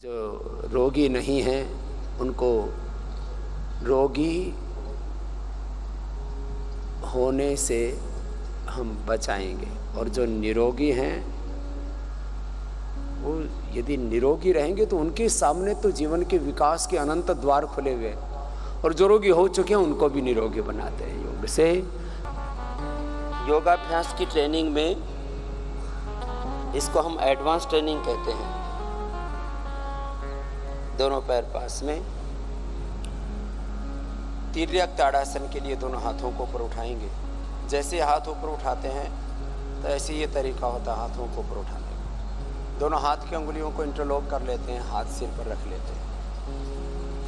जो रोगी नहीं हैं उनको रोगी होने से हम बचाएंगे, और जो निरोगी हैं वो यदि निरोगी रहेंगे तो उनके सामने तो जीवन के विकास के अनंत द्वार खुले हुए, और जो रोगी हो चुके हैं उनको भी निरोगी बनाते हैं योग से। योगाभ्यास की ट्रेनिंग में इसको हम एडवांस ट्रेनिंग कहते हैं। दोनों पैर पास में, तिर्यक ताड़ासन के लिए दोनों हाथों को ऊपर उठाएंगे। जैसे हाथ ऊपर उठाते हैं तो ऐसे ये तरीका होता है हाथों को ऊपर उठाने का। दोनों हाथ की अंगुलियों को इंटरलॉक कर लेते हैं, हाथ सिर पर रख लेते हैं,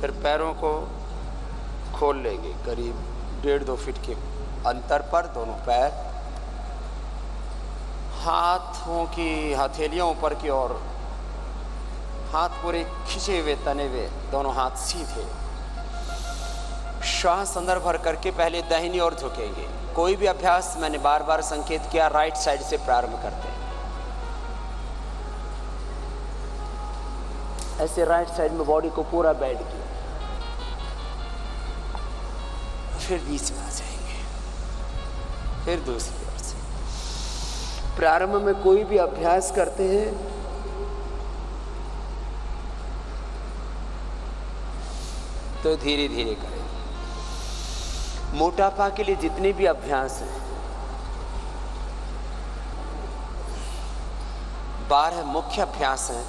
फिर पैरों को खोल लेंगे करीब 1.5-2 फीट के अंतर पर। दोनों पैर, हाथों की हथेलियों ऊपर की ओर, हाथ पूरे खिंचे हुए तने हुए, दोनों हाथ सीधे। श्वास अंदर भर करके पहले दाहिनी ओर झुकेंगे। कोई भी अभ्यास मैंने बार बार संकेत किया, राइट साइड से प्रारंभ करते हैं। ऐसे राइट साइड में बॉडी को पूरा बेंड किया, फिर बीच में आ जाएंगे, फिर दूसरी ओर से। प्रारंभ में कोई भी अभ्यास करते हैं तो धीरे धीरे करें। मोटापा के लिए जितने भी अभ्यास हैं, 12 मुख्य अभ्यास हैं,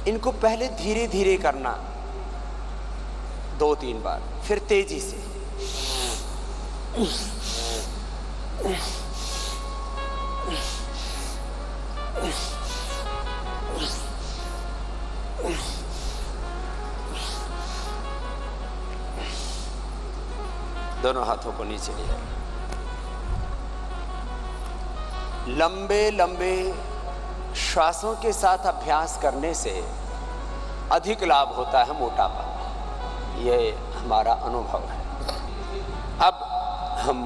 इनको पहले धीरे धीरे करना 2-3 बार, फिर तेजी से। दोनों हाथों को नीचे ले आए। लंबे लंबे श्वासों के साथ अभ्यास करने से अधिक लाभ होता है मोटापा, ये हमारा अनुभव है। अब हम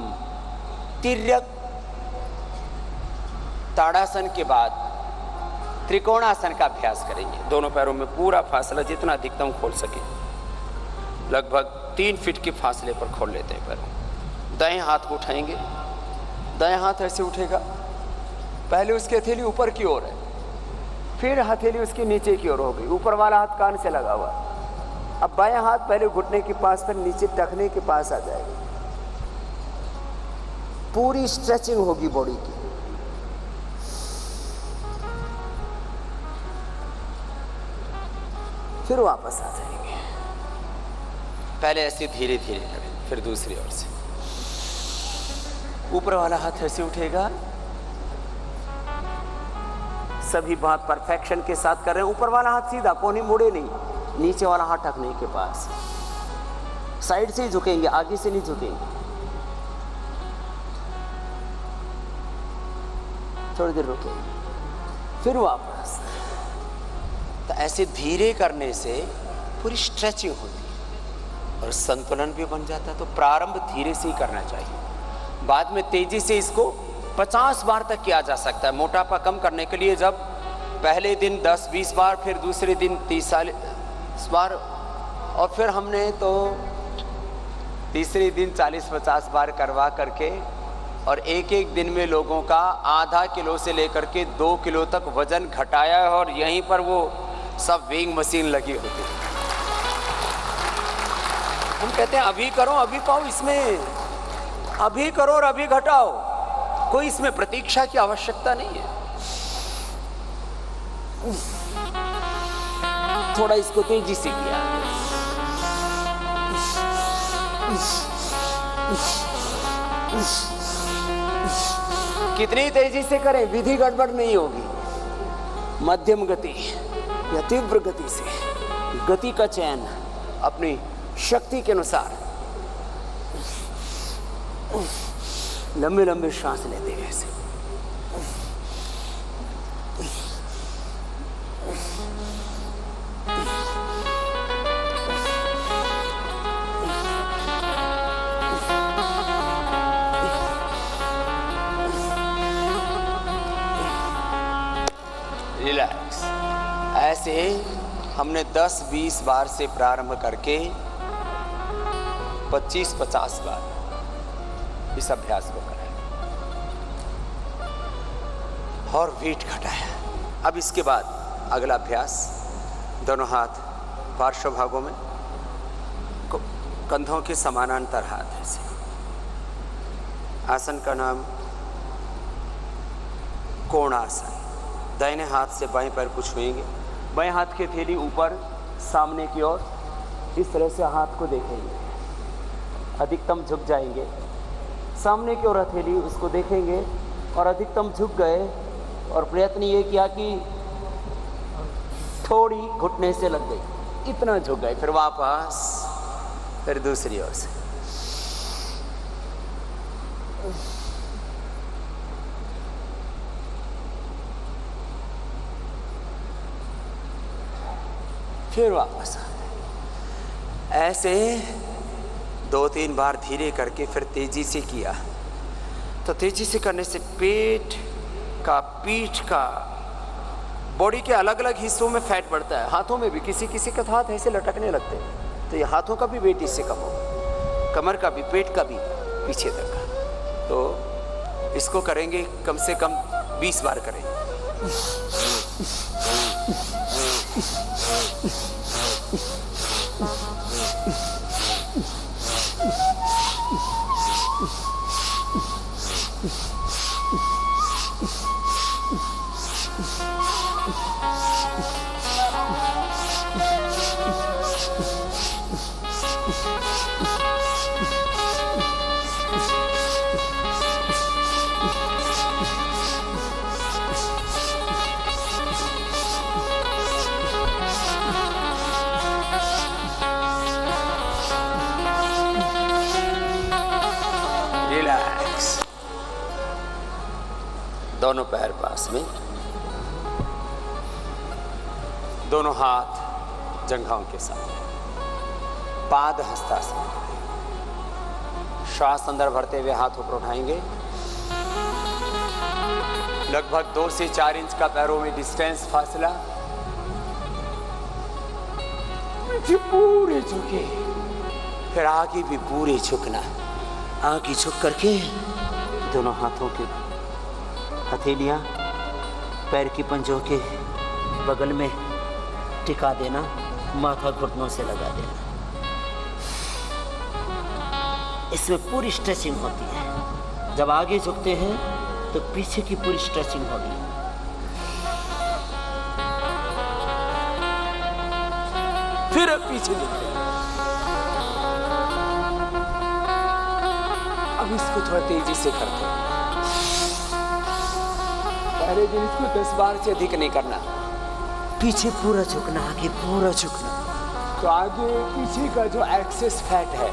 तिर्यक ताड़ासन के बाद त्रिकोणासन का अभ्यास करेंगे। दोनों पैरों में पूरा फासला जितना अधिकतम खोल सके, लगभग 3 फीट के फासले पर खोल लेते हैं पैरों। दाएं हाथ को उठाएंगे, दाएं हाथ ऐसे उठेगा, पहले उसकी हथेली ऊपर की ओर है, फिर हथेली उसके नीचे की ओर हो गई, ऊपर वाला हाथ कान से लगा हुआ। अब बाएं हाथ पहले घुटने के पास, फिर नीचे टखने के पास आ जाएगा। पूरी स्ट्रेचिंग होगी बॉडी की। फिर वापस आ जाएंगे। पहले ऐसे धीरे धीरे करें, फिर दूसरी ओर से। ऊपर वाला हाथ ऐसे उठेगा, सभी बात परफेक्शन के साथ कर रहे हैं। ऊपर वाला हाथ सीधा, कोने मुड़े नहीं, नीचे वाला हाथ टखने के पास। साइड से ही झुकेंगे, आगे से नहीं झुकेंगे। थोड़ी देर रुकेंगे, फिर वापस। तो ऐसे धीरे करने से पूरी स्ट्रेचिंग होती है और संतुलन भी बन जाता है। तो प्रारंभ धीरे से ही करना चाहिए, बाद में तेजी से इसको 50 बार तक किया जा सकता है। मोटापा कम करने के लिए जब पहले दिन 10-20 बार, फिर दूसरे दिन 30-40 बार, और फिर हमने तो तीसरे दिन 40-50 बार करवा करके, और एक दिन में लोगों का आधा किलो से लेकर के 2 किलो तक वजन घटाया है, और यहीं पर वो सब वेइंग मशीन लगी होती है। हम कहते हैं अभी करो अभी पाओ, इसमें अभी करो और अभी घटाओ, कोई इसमें प्रतीक्षा की आवश्यकता नहीं है। थोड़ा इसको तेजी से किया, कितनी तेजी से करें, विधि गड़बड़ नहीं होगी। मध्यम गति या तीव्र गति से, गति का चयन अपनी शक्ति के अनुसार। लंबे लंबे श्वास लेते हैं ऐसे। रिलैक्स। ऐसे हमने 10-20 बार से प्रारंभ करके 25-50 बार इस अभ्यास को कराया और वेट घटाया। अब इसके बाद अगला अभ्यास, दोनों हाथ पार्श्व भागों में, कंधों के समानांतर हाथ ऐसे। आसन का नाम कोणासन। दाहिने हाथ से बाएं पैर को छुएंगे, बाएं हाथ की हथेली ऊपर सामने की ओर, इस तरह से हाथ को देखेंगे, अधिकतम झुक जाएंगे, सामने की ओर हथेली उसको देखेंगे और अधिकतम झुक गए और प्रयत्न ये किया कि थोड़ी घुटने से लग गई, इतना झुक गए, फिर वापस, फिर दूसरी ओर से। फिर वापस आ। ऐसे 2-3 बार धीरे करके फिर तेजी से किया। तो तेजी से करने से पेट का, पीठ का, बॉडी के अलग अलग हिस्सों में फैट बढ़ता है। हाथों में भी किसी किसी के हाथ ऐसे लटकने लगते हैं, तो ये हाथों का भी वेट इससे कम होगा, कमर का भी, पेट का भी, पीछे तक का। तो इसको करेंगे कम से कम 20 बार करेंगे। दोनों पैर पास में, दोनों हाथ जंघाओं के साथ, पाद हस्तासन। श्वास अंदर भरते हुए हाथ ऊपर उठाएंगे। लगभग 2 से 4 इंच का पैरों में डिस्टेंस, फासला। पूरे झुके, फिर आगे भी पूरे झुकना। आगे झुक करके दोनों हाथों के हथेलियां पैर की पंजों के बगल में टिका देना, माथा घुटनों से लगा देना। इसमें पूरी स्ट्रेचिंग होती है। जब आगे झुकते हैं तो पीछे की पूरी स्ट्रेचिंग होगी। फिर पीछे झुकते हैं। अब इसको थोड़ा तेजी से करते हैं। पहले दिन इसको 10 बार से अधिक नहीं करना। पीछे पूरा झुकना, आगे पूरा झुकना, तो आगे पीछे का जो एक्सेस फैट है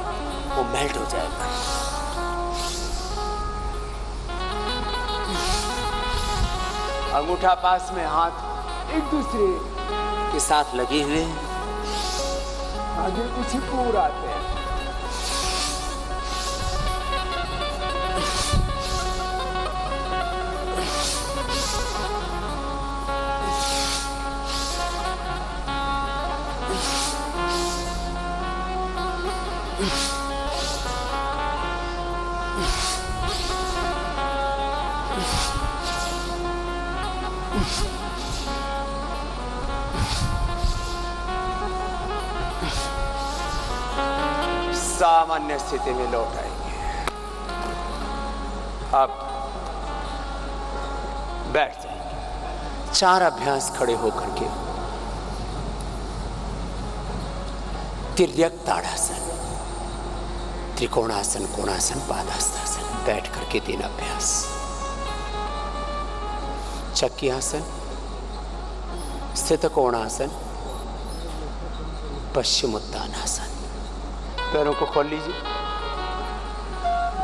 वो मेल्ट हो जाएगा। अंगूठा पास में, हाथ एक दूसरे के साथ लगे हुए, आगे पीछे पूरा आते हैं। सामान्य स्थिति में लौट आएंगे। अब बैठ जाएंगे। 4 अभ्यास खड़े होकर के। तिर्यक ताड़ासन, त्रिकोणासन, कोणासन, पादहस्तासन। बैठ करके 3 अभ्यास। चक्की आसन, स्थित कोणासन, पश्चिमोत्तानासन। पैरों को खोल लीजिए,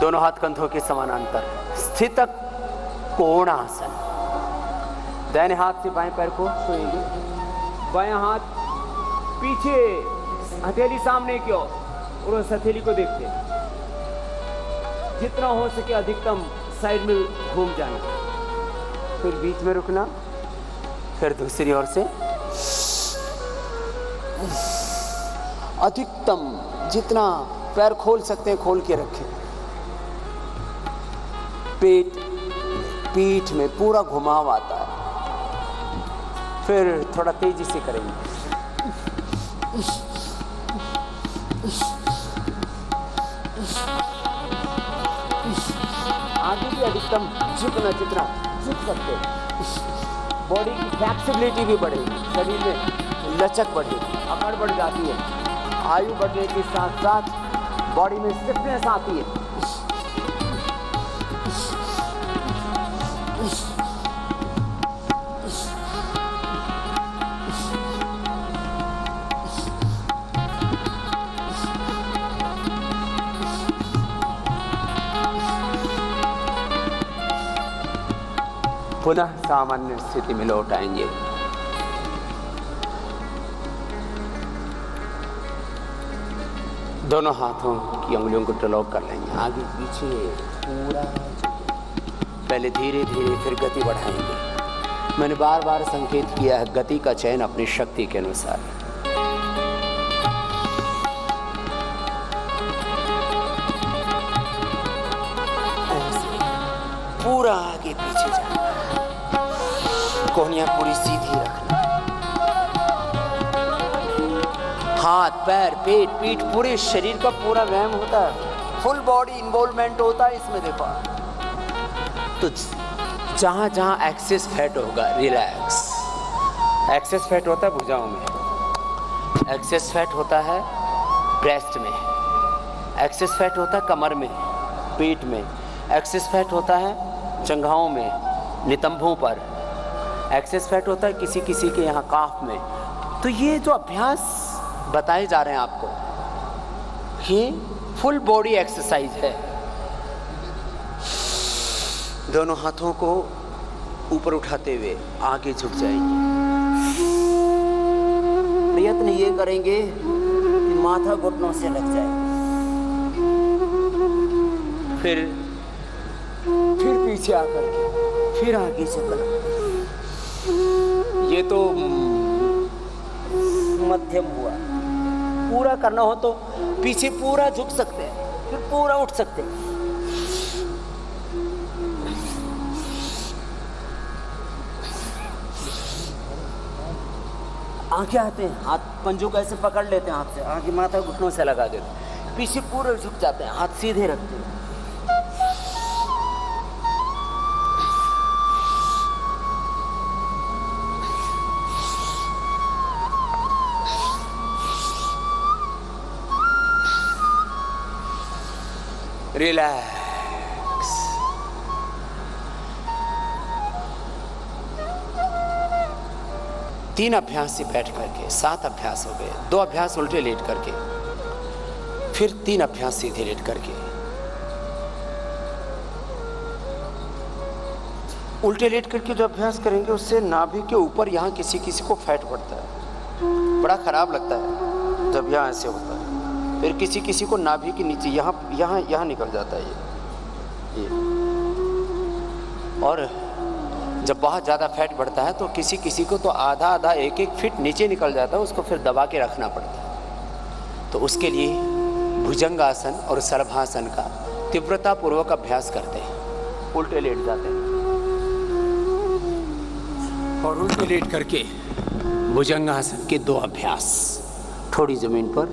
दोनों हाथ कंधों के समानांतर। स्थित कोणासन। दाहिने हाथ से बाएं पैर को छुएंगे, बायां हाथ पीछे, हथेली सामने की ओर, और उस हथेली को देखते हैं। जितना हो सके अधिकतम साइड में घूम जाएंगे, फिर बीच में रुकना, फिर दूसरी ओर से अधिकतम जितना पैर खोल सकते हैं खोल के रखें। पीठ में पूरा घुमाव आता है। फिर थोड़ा तेजी से करेंगे। आगे भी अधिकतम झुकना जितना झुक सकते हैं। बॉडी की फ्लेक्सिबिलिटी भी बढ़ेगी, शरीर में लचक बढ़ेगी, अकड़ बढ़ जाती है। आयु बढ़ने के साथ साथ बॉडी में स्टिफनेस आती है। पुनः सामान्य स्थिति में लौट आएंगे। दोनों हाथों की उंगलियों को टलॉक कर लेंगे, आगे पीछे पूरा। पहले धीरे धीरे फिर गति बढ़ाएंगे। मैंने बार बार संकेत किया है, गति का चयन अपनी शक्ति के अनुसार। पूरा आगे पीछे जाना, कोहनियां पूरी सीधी रखना, हाथ पैर पेट पीठ पूरे शरीर का पूरा व्यायाम होता है, फुल बॉडी इन्वॉल्वमेंट होता है इसमें। देखो तो जहां जहां एक्सेस फैट होगा रिलैक्स। एक्सेस फैट होता है भुजाओं में, एक्सेस फैट होता है ब्रेस्ट में, एक्सेस फैट होता है कमर में, पेट में, एक्सेस फैट होता है जंघाओं में, नितंबों पर, एक्सेस फैट होता है किसी किसी के यहाँ काफ में। तो ये जो अभ्यास बताए जा रहे हैं आपको, ये फुल बॉडी एक्सरसाइज है। दोनों हाथों को ऊपर उठाते हुए आगे झुक जाएंगे। प्रयत्न ये करेंगे कि माथा घुटनों से लग जाए। फिर पीछे आकर के फिर आगे झुकना। ये तो मध्यम हुआ। पूरा करना हो तो पीछे पूरा झुक सकते हैं, फिर पूरा उठ सकते हैं। आगे आते हैं, हाथ पंजों को ऐसे पकड़ लेते हैं, हाथ से आगे माथा घुटनों से लगा देते हैं, पीछे पूरे झुक जाते हैं, हाथ सीधे रखते हैं। रिलैक्स। तीन अभ्यास से बैठ करके 7 अभ्यास हो गए। 2 अभ्यास उल्टे लेट करके, फिर 3 अभ्यास सीधे लेट करके। उल्टे लेट करके जो अभ्यास करेंगे उससे नाभि के ऊपर यहाँ किसी किसी को फैट पड़ता है, बड़ा खराब लगता है जब यहाँ ऐसे होता है। फिर किसी किसी को नाभि के नीचे यहाँ निकल जाता है ये। और जब बहुत ज़्यादा फैट बढ़ता है तो किसी किसी को तो आधा 1-1 फीट नीचे निकल जाता है, उसको फिर दबा के रखना पड़ता है। तो उसके लिए भुजंगासन और सर्वासन का तीव्रतापूर्वक अभ्यास करते हैं। उल्टे लेट जाते हैं और उल्टे लेट करके भुजंगासन के 2 अभ्यास, थोड़ी ज़मीन पर,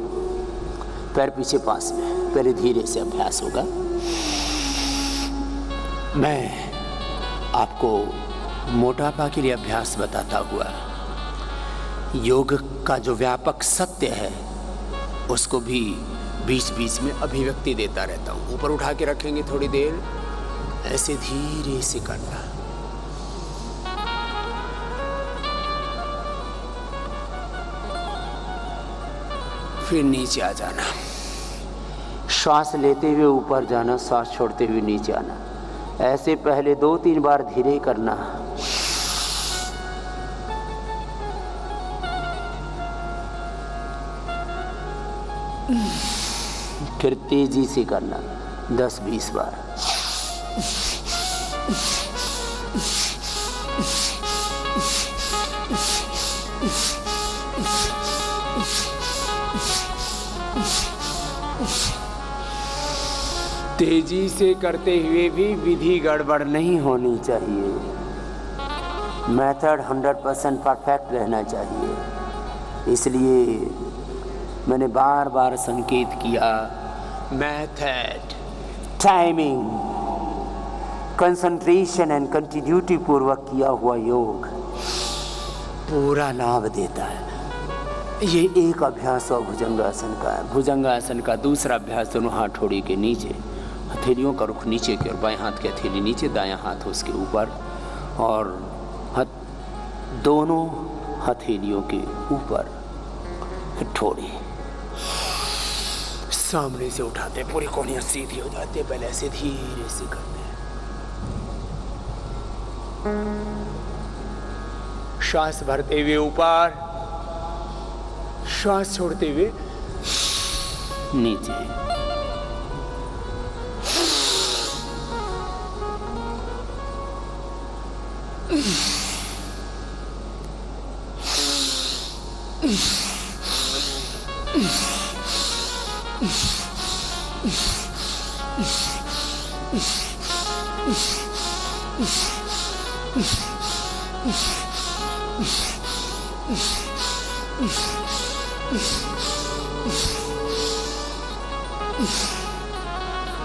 पैर पीछे पास में। पहले धीरे से अभ्यास होगा। मैं आपको मोटापा के लिए अभ्यास बताता हुआ योग का जो व्यापक सत्य है उसको भी बीच बीच में अभिव्यक्ति देता रहता हूँ। ऊपर उठा के रखेंगे थोड़ी देर, ऐसे धीरे से करना। फिर नीचे आ जाना, श्वास लेते हुए ऊपर जाना, श्वास छोड़ते हुए नीचे आना। ऐसे पहले 2-3 बार धीरे करना, फिर तेजी से करना 10-20 बार। तेजी से करते हुए भी विधि गड़बड़ नहीं होनी चाहिए। मेथड 100% परफेक्ट रहना चाहिए। इसलिए मैंने बार बार संकेत किया, method, timing, concentration and continuity पूर्वक किया हुआ योग पूरा लाभ देता है। ये एक अभ्यास और भुजंगासन का है। भुजंगासन का दूसरा अभ्यास दोनों हाथोड़ी के नीचे, हथेलियों का रुख नीचे की ओर, बाएं हाथ की हथेली नीचे, दायां हाथ उसके ऊपर, और दोनों हथेलियों के ऊपर हथौड़ी सामने से उठाते, पूरी कोहनियां सीधी हो जाती है। पहले ऐसे धीरे से करते हैं, श्वास भरते हुए ऊपर, श्वास छोड़ते हुए नीचे।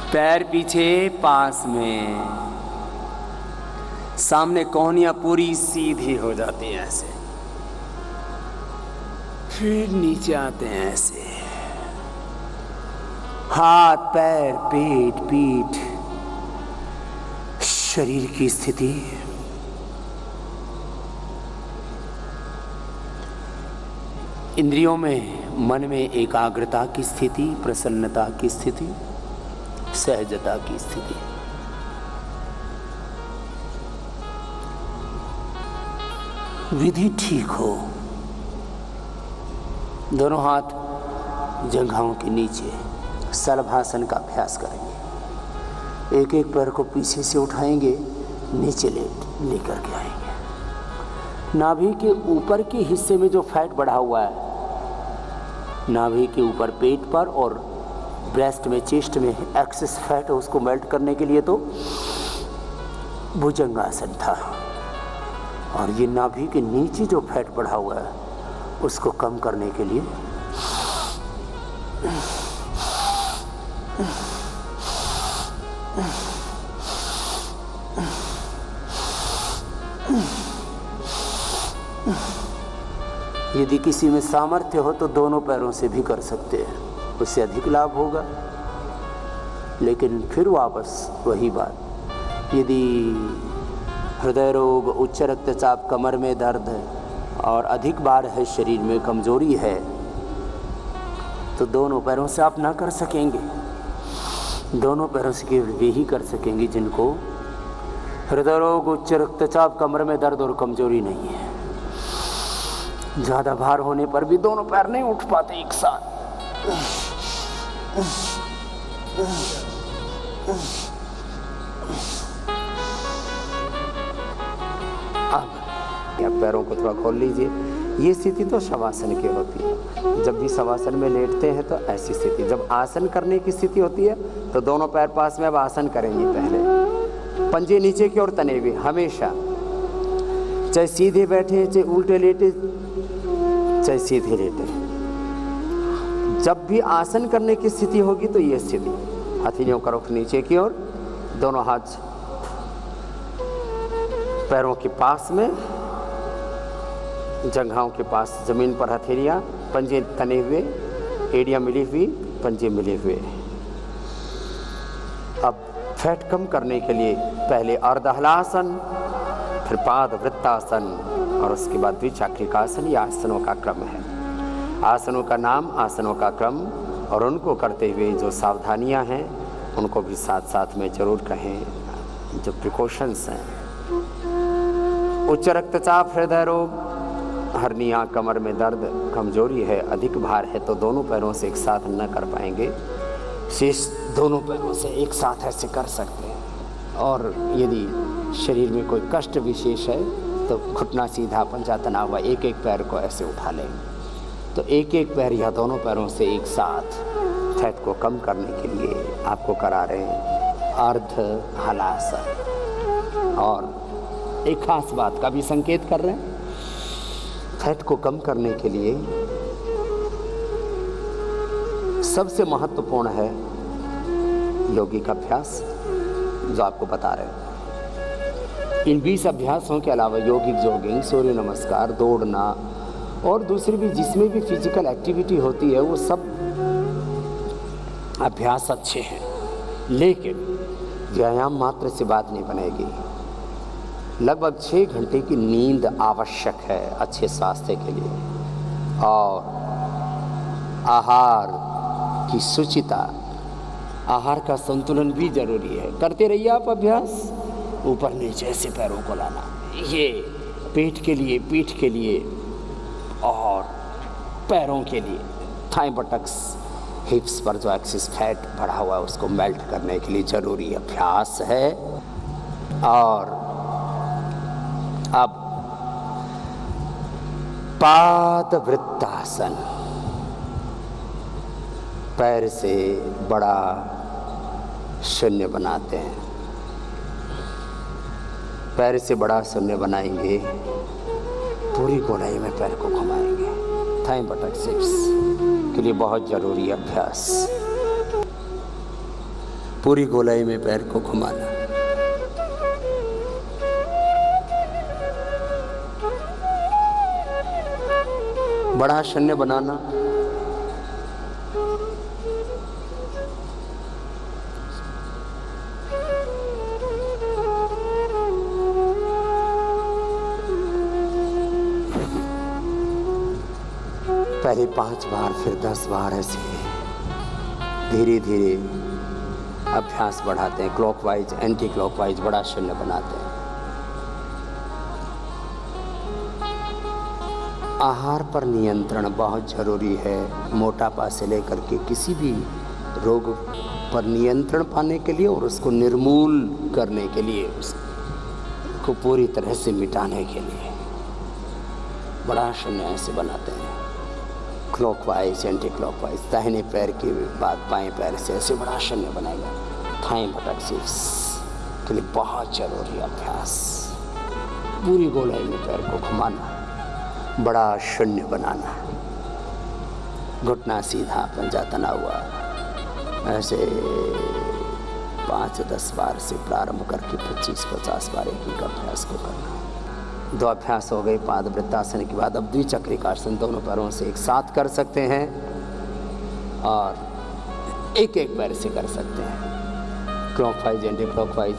पैर पीछे, पास में, सामने कोहनियां पूरी सीधी हो जाती हैं ऐसे, फिर नीचे आते हैं ऐसे, हाथ, पैर, पेट, पीठ, शरीर की स्थिति। इंद्रियों में, मन में एकाग्रता की स्थिति, प्रसन्नता की स्थिति, सहजता की स्थिति। विधि ठीक हो, दोनों हाथ जंघाओं के नीचे, शलभासन का अभ्यास करेंगे। एक एक पैर को पीछे से उठाएंगे, नीचे लेकर के आएंगे। नाभि के ऊपर के हिस्से में जो फैट बढ़ा हुआ है, नाभि के ऊपर पेट पर और ब्रेस्ट में, चेस्ट में एक्सेस फैट है, उसको मेल्ट करने के लिए तो भुजंगासन था। और ये नाभि के नीचे जो फैट बढ़ा हुआ है उसको कम करने के लिए यदि किसी में सामर्थ्य हो तो दोनों पैरों से भी कर सकते हैं, उससे अधिक लाभ होगा। लेकिन फिर वापस वही बात, यदि हृदय रोग, उच्च रक्तचाप, कमर में दर्द है और अधिक भार है, शरीर में कमजोरी है, तो दोनों पैरों से आप ना कर सकेंगे। दोनों पैरों से केवल वे ही कर सकेंगे जिनको हृदय रोग, उच्च रक्तचाप, कमर में दर्द और कमजोरी नहीं है। ज्यादा भार होने पर भी दोनों पैर नहीं उठ पाते एक साथ। अब या पैरों को थोड़ा खोल लीजिए। ये स्थिति तो शवासन की होती है। जब भी शवासन में लेटते हैं तो ऐसी स्थिति। जब आसन करने की स्थिति होती है तो दोनों पैर पास में अब आसन करेंगे। पहले पंजे नीचे की ओर तने हुए हमेशा, चाहे सीधे बैठे, चाहे उल्टे लेटे, चाहे सीधे लेटे। जब भी आसन करने की स्थिति होगी तो ये स्थिति, हथेलियों का रुख नीचे की ओर, दोनों हाथ पैरों के पास में, जंघाओं के पास जमीन पर हथेलियां, पंजे तने हुए, एड़ियां मिली हुई, पंजे मिले हुए। अब फैट कम करने के लिए पहले अर्धहलासन, फिर पाद वृत्तासन और उसके बाद द्विचक्रिकासन। यह आसनों का क्रम है। आसनों का नाम, आसनों का क्रम, और उनको करते हुए जो सावधानियां हैं उनको भी साथ साथ में जरूर कहें, जो प्रिकॉशंस हैं। उच्च रक्तचाप, हृदय रोग, हर्निया, कमर में दर्द, कमजोरी है, अधिक भार है तो दोनों पैरों से एक साथ न कर पाएंगे। शेष दोनों पैरों से एक साथ ऐसे कर सकते हैं। और यदि शरीर में कोई कष्ट विशेष है तो घुटना सीधा, पंजा तना हुआ, एक एक पैर को ऐसे उठा लें। तो एक एक पैर या दोनों पैरों से एक साथ फैट को कम करने के लिए आपको करा रहे हैं अर्ध हलासन। और एक खास बात का भी संकेत कर रहे हैं, फैट को कम करने के लिए सबसे महत्वपूर्ण है यौगिक अभ्यास, जो आपको बता रहे हैं। इन 20 अभ्यासों के अलावा यौगिक जॉगिंग, सूर्य नमस्कार, दौड़ना और दूसरी भी जिसमें भी फिजिकल एक्टिविटी होती है, वो सब अभ्यास अच्छे हैं, लेकिन व्यायाम मात्र से बात नहीं बनेगी। लगभग 6 घंटे की नींद आवश्यक है अच्छे स्वास्थ्य के लिए, और आहार की शुचिता, आहार का संतुलन भी जरूरी है। करते रहिए आप अभ्यास, ऊपर नीचे ऐसे पैरों को लाना, ये पेट के लिए, पीठ के लिए और पैरों के लिए, थाई बटक्स, हिप्स पर जो एक्सिस फैट बढ़ा हुआ है उसको मेल्ट करने के लिए जरूरी अभ्यास है। और अब पाद वृत्तासन, पैर से बड़ा शून्य बनाते हैं। पैर से बड़ा शून्य बनाएंगे, पूरी गोलाई में पैर को घुमाएंगे। थाई बटक हिप्स के लिए बहुत जरूरी अभ्यास, पूरी गोलाई में पैर को घुमाना। बड़ा शून्य बनाना, पहले 5 बार फिर 10 बार, ऐसे धीरे धीरे अभ्यास बढ़ाते हैं। क्लॉकवाइज, एंटी क्लॉकवाइज बड़ा शून्य बनाते हैं। आहार पर नियंत्रण बहुत जरूरी है। मोटापा से लेकर के किसी भी रोग पर नियंत्रण पाने के लिए और उसको निर्मूल करने के लिए, उसको पूरी तरह से मिटाने के लिए बड़ा शून्य ऐसे बनाते हैं। क्लॉकवाइज, एंटी क्लॉकवाइज, दाहिने पैर के बाद बाएं पैर से ऐसे बड़ा शून्य बनाएगा। थाई बटक हिप्स के लिए बहुत जरूरी अभ्यास, पूरी गोलाई में पैर को घुमाना, बड़ा शून्य बनाना, घुटना सीधा, पंजा तना हुआ, ऐसे 5-10 बार से प्रारंभ करके 25-50 बार एक अभ्यास को करना। 2 अभ्यास हो गए पाद वृत्तासन के बाद अब द्विचक्रिकासन, दोनों पैरों से एक साथ कर सकते हैं और एक एक पैर से कर सकते हैं। क्लॉकवाइज, एंटी क्लॉकवाइज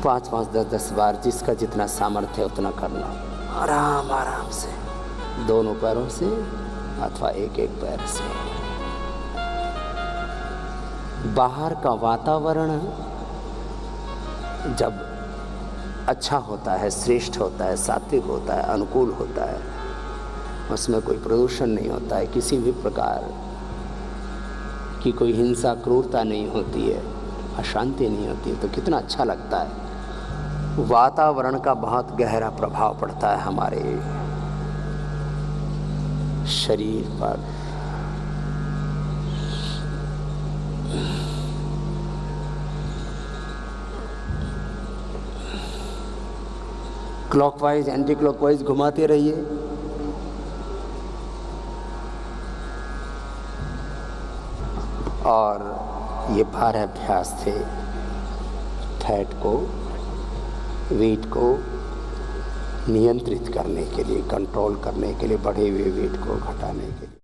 5-5, 10-10 बार, जिसका जितना सामर्थ्य है उतना करना, आराम आराम से, दोनों पैरों से अथवा एक एक पैर से। बाहर का वातावरण जब अच्छा होता है, श्रेष्ठ होता है, सात्विक होता है, अनुकूल होता है, उसमें कोई प्रदूषण नहीं होता है, किसी भी प्रकार की कोई हिंसा, क्रूरता नहीं होती है, अशांति नहीं होती है, तो कितना अच्छा लगता है। वातावरण का बहुत गहरा प्रभाव पड़ता है हमारे शरीर पर। क्लॉकवाइज, एंटी क्लॉकवाइज घुमाते रहिए। और ये 12 अभ्यास थे फैट को, वेट को नियंत्रित करने के लिए, कंट्रोल करने के लिए, बढ़े हुए वेट को घटाने के लिए।